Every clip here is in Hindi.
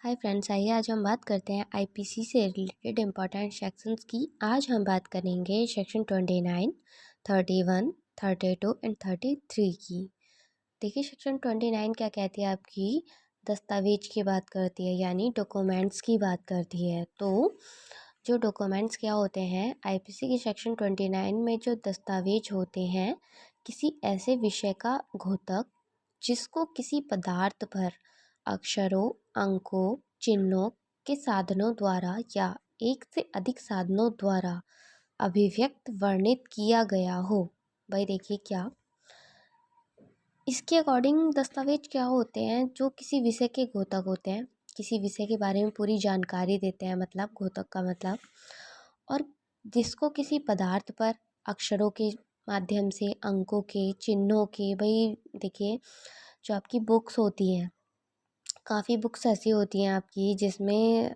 हाय फ्रेंड्स, आइए आज हम बात करते हैं आईपीसी से रिलेटेड इम्पॉर्टेंट सेक्शंस की। आज हम बात करेंगे सेक्शन 29, 31, 32 एंड 33 की। देखिए, सेक्शन 29 क्या कहती है, आपकी दस्तावेज की बात करती है, यानी डॉक्यूमेंट्स की बात करती है। तो जो डॉक्यूमेंट्स क्या होते हैं, आईपीसी की सेक्शन 29 में जो दस्तावेज होते हैं, किसी ऐसे विषय का घोतक जिसको किसी पदार्थ पर अक्षरों, अंकों, चिन्हों के साधनों द्वारा या एक से अधिक साधनों द्वारा अभिव्यक्त वर्णित किया गया हो। भाई देखिए, क्या इसके अकॉर्डिंग दस्तावेज क्या होते हैं, जो किसी विषय के घोतक होते हैं, किसी विषय के बारे में पूरी जानकारी देते हैं, मतलब घोतक का मतलब, और जिसको किसी पदार्थ पर अक्षरों के माध्यम से, अंकों के, चिन्हों के, भाई देखिए, जो आपकी बुक्स होती हैं, काफ़ी बुक्स ऐसी होती हैं आपकी जिसमें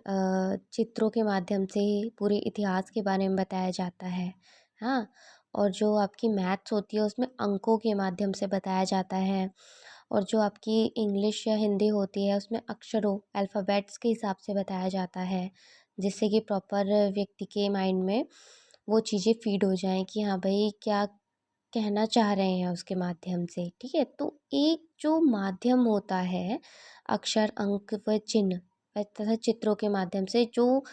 चित्रों के माध्यम से पूरे इतिहास के बारे में बताया जाता है। हाँ, और जो आपकी मैथ्स होती है उसमें अंकों के माध्यम से बताया जाता है, और जो आपकी इंग्लिश या हिंदी होती है उसमें अक्षरों, अल्फ़ाबेट्स के हिसाब से बताया जाता है, जिससे कि प्रॉपर व्यक्ति के माइंड में वो चीज़ें फीड हो जाएँ कि हाँ भाई, क्या कहना चाह रहे हैं उसके माध्यम से। ठीक है, तो एक जो माध्यम होता है अक्षर, अंक व चिन्ह तथा चित्रों के माध्यम से जो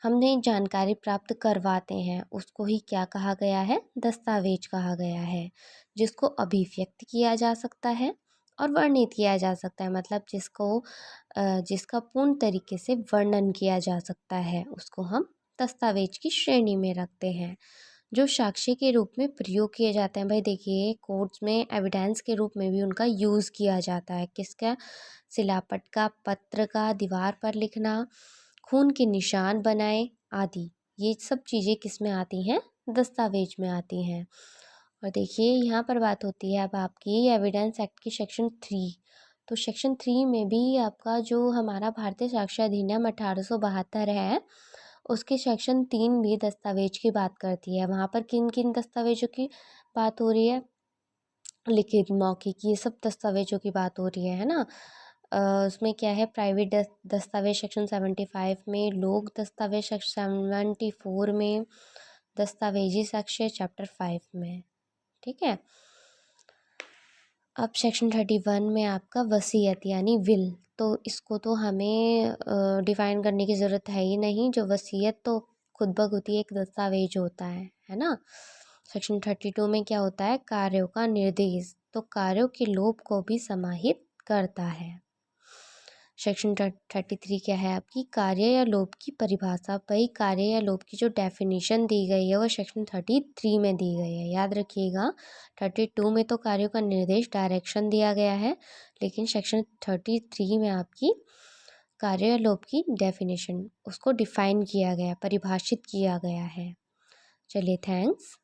हमने जानकारी प्राप्त करवाते हैं, उसको ही क्या कहा गया है, दस्तावेज कहा गया है, जिसको अभिव्यक्त किया जा सकता है और वर्णित किया जा सकता है, मतलब जिसका पूर्ण तरीके से वर्णन किया जा सकता है, उसको हम दस्तावेज की श्रेणी में रखते हैं, जो साक्ष्य के रूप में प्रयोग किए जाते हैं। भाई देखिए, कोर्ट्स में एविडेंस के रूप में भी उनका यूज़ किया जाता है। किसका? सिलापट का, पत्र का, दीवार पर लिखना, खून के निशान बनाए आदि, ये सब चीज़ें किस में आती हैं? दस्तावेज में आती हैं। और देखिए, यहाँ पर बात होती है अब आपकी एविडेंस एक्ट की सेक्शन 3। तो सेक्शन 3 में भी आपका जो हमारा भारतीय साक्ष्य अधिनियम 1872 है, उसकी सेक्शन 3 भी दस्तावेज की बात करती है। वहाँ पर किन किन दस्तावेजों की बात हो रही है? लिखित, मौखिक, ये सब दस्तावेजों की बात हो रही है ना। उसमें क्या है, प्राइवेट दस्तावेज सेक्शन 75 में, लोक दस्तावेज सेक्शन 74 में, दस्तावेजी साक्ष्य चैप्टर 5 में। ठीक है, अब सेक्शन 31 में आपका वसीयत यानी विल, तो इसको तो हमें डिफ़ाइन करने की ज़रूरत है ही नहीं। जो वसीयत तो खुद ब खुद ही एक दस्तावेज होता है ना। सेक्शन 32 में क्या होता है, कार्यों का निर्देश, तो कार्यों के लोप को भी समाहित करता है। सेक्शन 33 क्या है आपकी, कार्य या लोप की परिभाषा। भाई कार्य या लोप की जो डेफिनेशन दी गई है वो सेक्शन 33 में दी गई है, याद रखिएगा। 32 में तो कार्यों का निर्देश, डायरेक्शन दिया गया है, लेकिन सेक्शन 33 में आपकी कार्य या लोप की डेफिनेशन, उसको डिफाइन किया गया, परिभाषित किया गया है। चलिए, थैंक्स।